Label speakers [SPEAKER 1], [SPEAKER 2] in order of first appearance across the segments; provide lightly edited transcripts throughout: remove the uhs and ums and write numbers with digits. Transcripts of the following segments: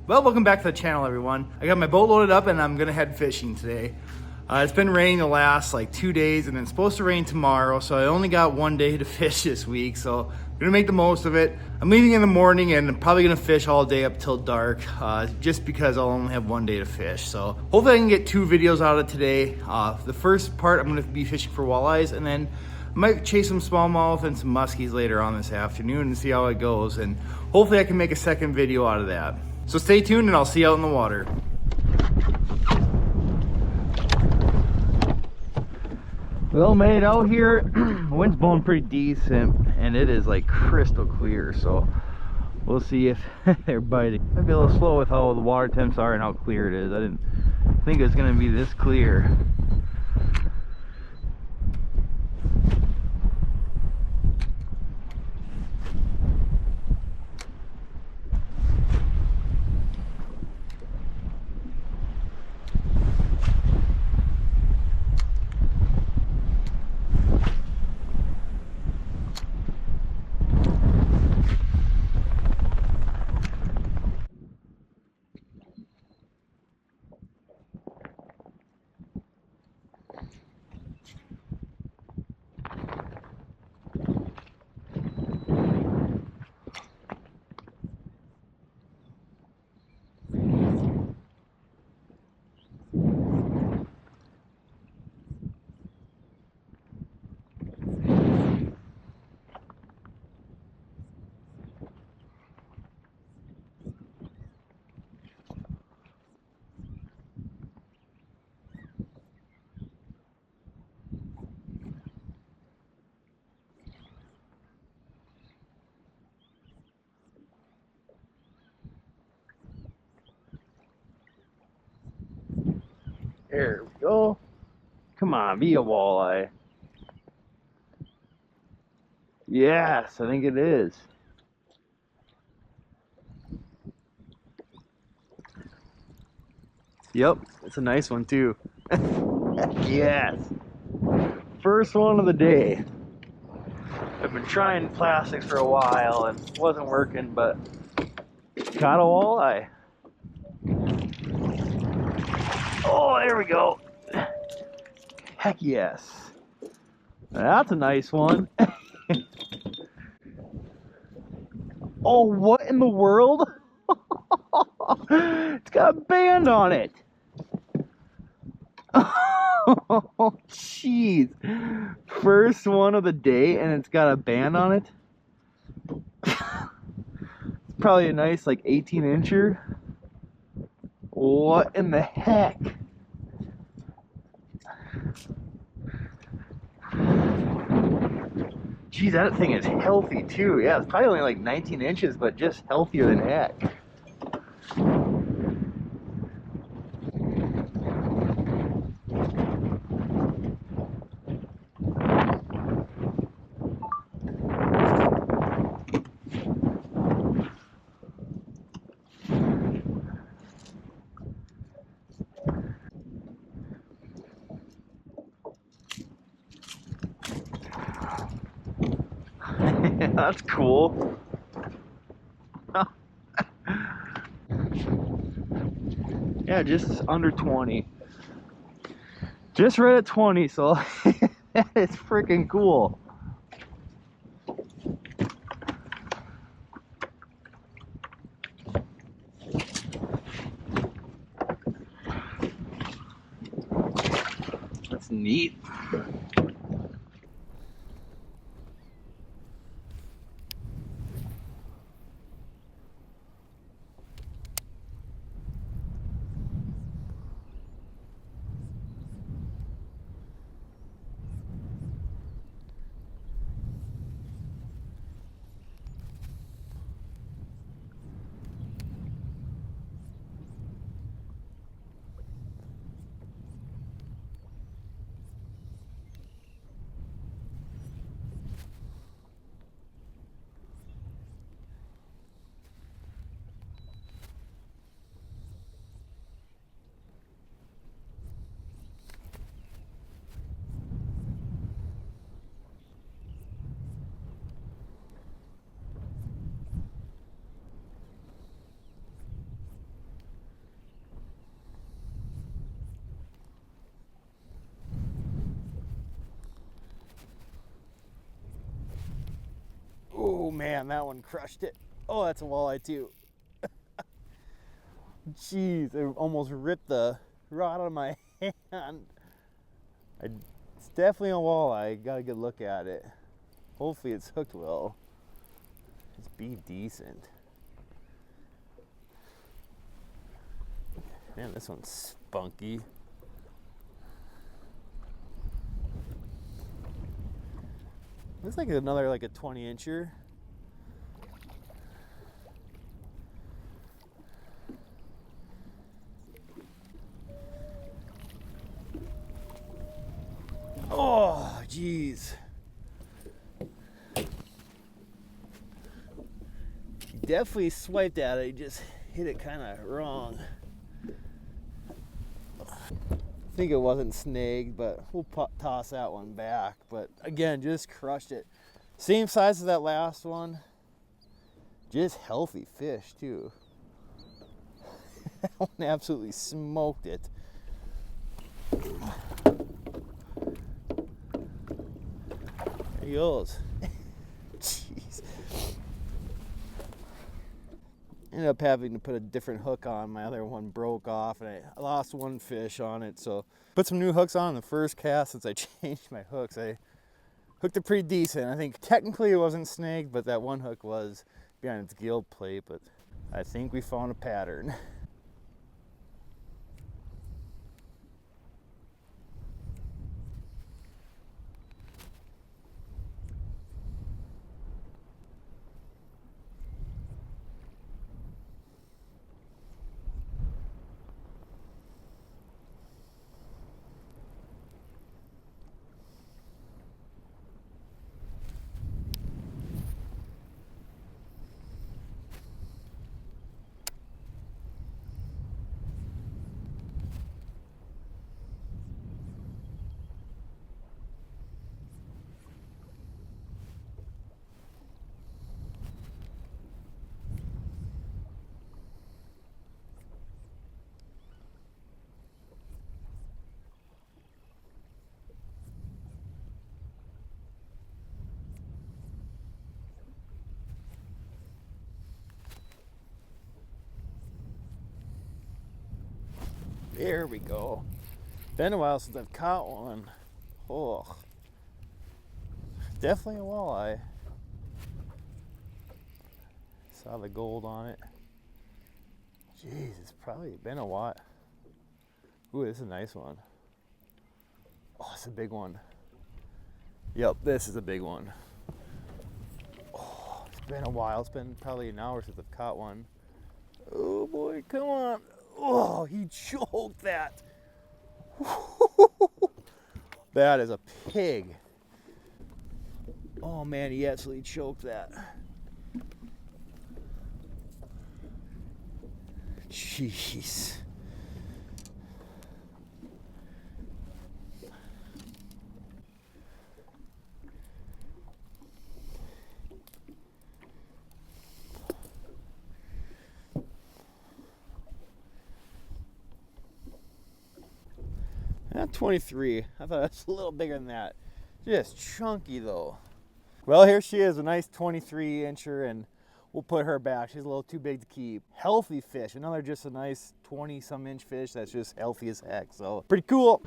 [SPEAKER 1] Well, welcome back to the channel, everyone. I got my boat loaded up and I'm gonna head fishing today. It's been raining the last like 2 days and then it's supposed to rain tomorrow, so I only got 1 day to fish this week, so I'm gonna make the most of it. I'm leaving in the morning and I'm probably gonna fish all day up till dark, just because I'll only have 1 day to fish. So hopefully I can get 2 videos out of it today. The first part I'm gonna be fishing for walleyes, and then I might chase some smallmouth and some muskies later on this afternoon and see how it goes, and hopefully I can make a second video out of that. So stay tuned and I'll see you out in the water. Well, mate, out here, wind's blowing pretty decent and it is like crystal clear, so we'll see if they're biting. Might be a little slow with how the water temps are and how clear it is. I didn't think it was gonna be this clear. There we go. Come on, be a walleye. Yes, I think it is. Yep, it's a nice one too. Yes. First one of the day. I've been trying plastics for a while and it wasn't working, but caught a walleye. Oh, there we go. Heck yes. That's a nice one. Oh, what in the world? It's got a band on it. Oh, jeez. First one of the day and it's got a band on it. It's probably a nice like 18-incher. What in the heck? Geez, that thing is healthy too. Yeah, it's probably only like 19 inches, but just healthier than heck. That's cool. Yeah, just under 20. Just right at 20, so that is freaking cool. That's neat. man, that one crushed it. Oh, that's a walleye too. Jeez, it almost ripped the rod out of my hand. It's definitely a walleye. Got a good look at it. Hopefully it's hooked well. Just be decent. Man, this one's spunky. Looks like another like a 20-incher. Oh, geez. He definitely swiped at it. He just hit it kind of wrong. I think it wasn't snagged, but we'll toss that one back. But again, just crushed it. Same size as that last one. Just healthy fish too. That one absolutely smoked it. There he goes. Jeez. Ended up having to put a different hook on. My other one broke off and I lost one fish on it. So put some new hooks on the first cast since I changed my hooks. I hooked it pretty decent. I think technically it wasn't snagged, but that one hook was behind its gill plate. But I think we found a pattern. There we go. Been a while since I've caught one. Oh, definitely a walleye. Saw the gold on it. Jeez, it's probably been a while. Ooh, this is a nice one. Oh, it's a big one. Yep, this is a big one. Oh, it's been a while. It's been probably an hour since I've caught one. Oh boy, come on. Oh, he choked that. That is a pig. Oh man, he absolutely choked that. Jeez. Not 23. I thought it was a little bigger than that. Just chunky though. Well, here she is, a nice 23-incher, and we'll put her back. She's a little too big to keep. Healthy fish. Another just a nice 20-some inch fish that's just healthy as heck. So pretty cool.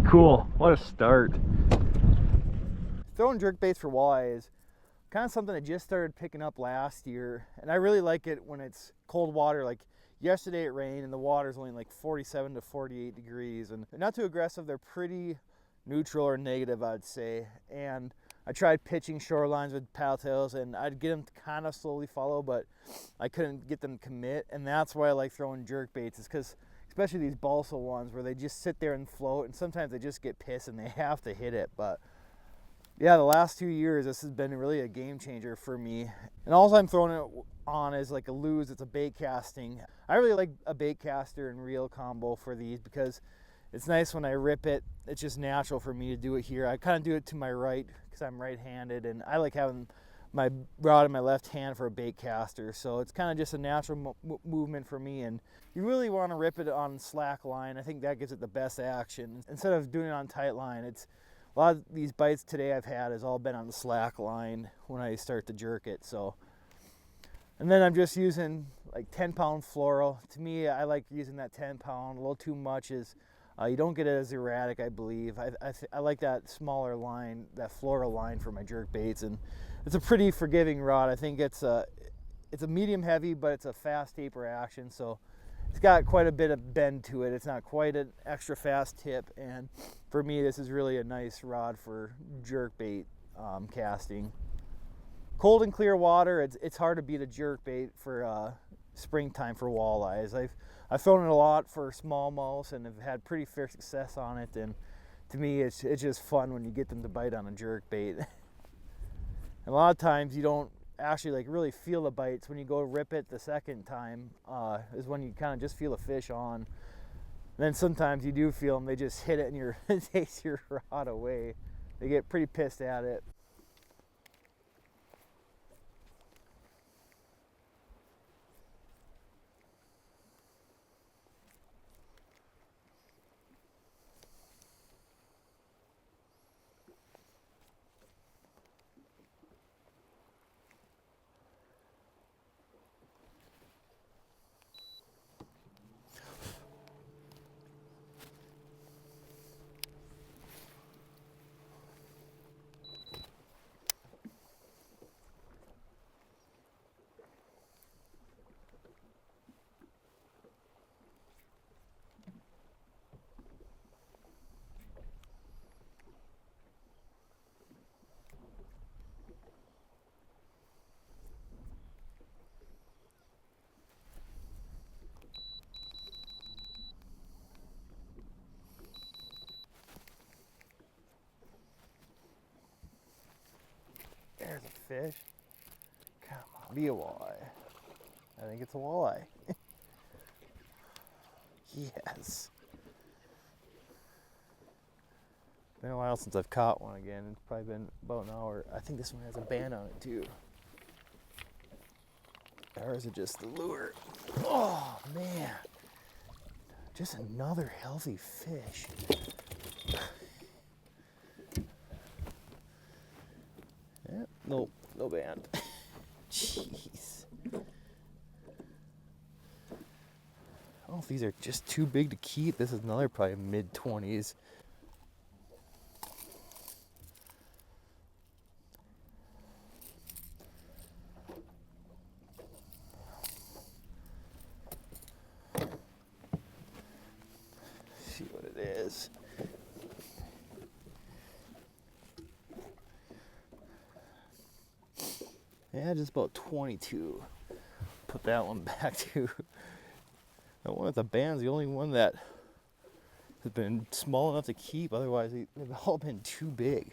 [SPEAKER 1] Cool. What a start. Throwing jerk baits for walleye is kind of something I just started picking up last year, and I really like it when it's cold water. Like yesterday it rained and the water's only like 47 to 48 degrees, and they're not too aggressive. They're pretty neutral or negative, I'd say. And I tried pitching shorelines with paddle tails, and I'd get them to kind of slowly follow, but I couldn't get them to commit. And that's why I like throwing jerk baits, is because especially these balsa ones where they just sit there and float, and sometimes they just get pissed and they have to hit it. But yeah, the last 2 years, this has been really a game changer for me. And all I'm throwing it on is like a lose. It's a bait casting. I really like a bait caster and reel combo for these because it's nice when I rip it. It's just natural for me to do it here. I kind of do it to my right because I'm right-handed, and I like having my rod in my left hand for a bait caster. So it's kind of just a natural movement for me, and you really want to rip it on slack line. I think that gives it the best action instead of doing it on tight line. It's a lot of these bites today I've had has all been on the slack line when I start to jerk it. So, and then I'm just using like 10-pound fluoro. To me, I like using that 10-pound. A little too much is you don't get it as erratic, I believe. I like that smaller line, that fluoro line for my jerk baits, and it's a pretty forgiving rod. I think it's a medium heavy, but it's a fast taper action, so it's got quite a bit of bend to it. It's not quite an extra fast tip, and for me, this is really a nice rod for jerk bait casting. Cold and clear water, it's hard to beat a jerk bait for springtime for walleyes. I've thrown it a lot for smallmouth and have had pretty fair success on it, and to me it's just fun when you get them to bite on a jerk bait. A lot of times you don't actually like really feel the bites. When you go rip it the second time is when you kind of just feel a fish on. And then sometimes you do feel them, they just hit it and it takes your rod away. They get pretty pissed at it. There's a fish. Come on, be a walleye. I think it's a walleye. Yes. Been a while since I've caught one again. It's probably been about an hour. I think this one has a band on it too. Or is it just the lure? Oh man. Just another healthy fish. Yeah, nope, no band. Jeez. I don't know if these are just too big to keep. This is another probably mid-20s. See what it is. Yeah, just about 22. Put that one back to. That one with the band's the only one that has been small enough to keep. Otherwise, they've all been too big.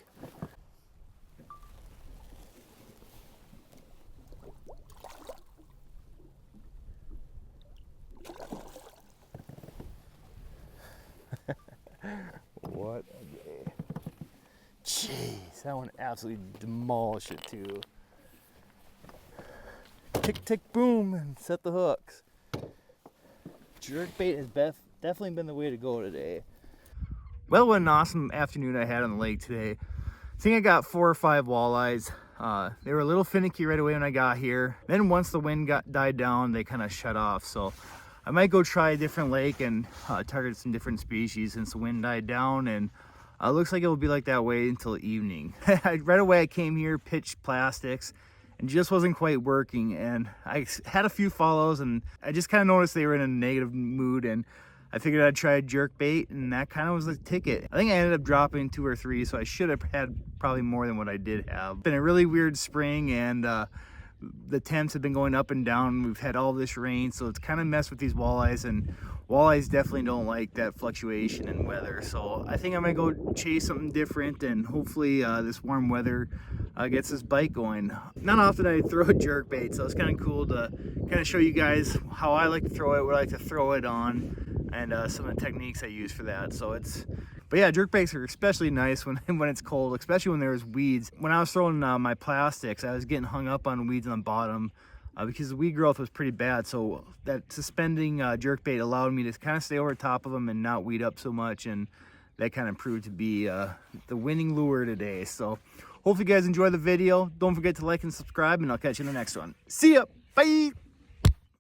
[SPEAKER 1] What a day. Jeez, that one absolutely demolished it too. Tick, tick, boom, and set the hooks. Jerkbait has definitely been the way to go today. Well, what an awesome afternoon I had on the lake today. I think I got 4 or 5 walleyes. They were a little finicky right away when I got here. Then once the wind died down, they kind of shut off. So I might go try a different lake and target some different species since the wind died down. And it looks like it will be like that way until evening. Right away I came here, pitched plastics, and just wasn't quite working, and I had a few follows, and I just kind of noticed they were in a negative mood, and I figured I'd try a jerk bait, and that kind of was the ticket. I think I ended up dropping 2 or 3, so I should have had probably more than what I did have. It's been a really weird spring, and the temps have been going up and down. We've had all this rain, so it's kind of messed with these walleyes, and walleyes definitely don't like that fluctuation in weather. So I think I might go chase something different, and hopefully this warm weather gets this bite going. Not often I throw a jerk bait, so it's kind of cool to kind of show you guys how I like to throw it, what I like to throw it on, and some of the techniques I use for that. So it's But yeah, jerkbaits are especially nice when it's cold, especially when there's weeds. When I was throwing my plastics, I was getting hung up on weeds on the bottom because the weed growth was pretty bad. So that suspending jerkbait allowed me to kind of stay over top of them and not weed up so much, and that kind of proved to be the winning lure today. So hopefully you guys enjoy the video. Don't forget to like and subscribe, and I'll catch you in the next one. See ya. Bye.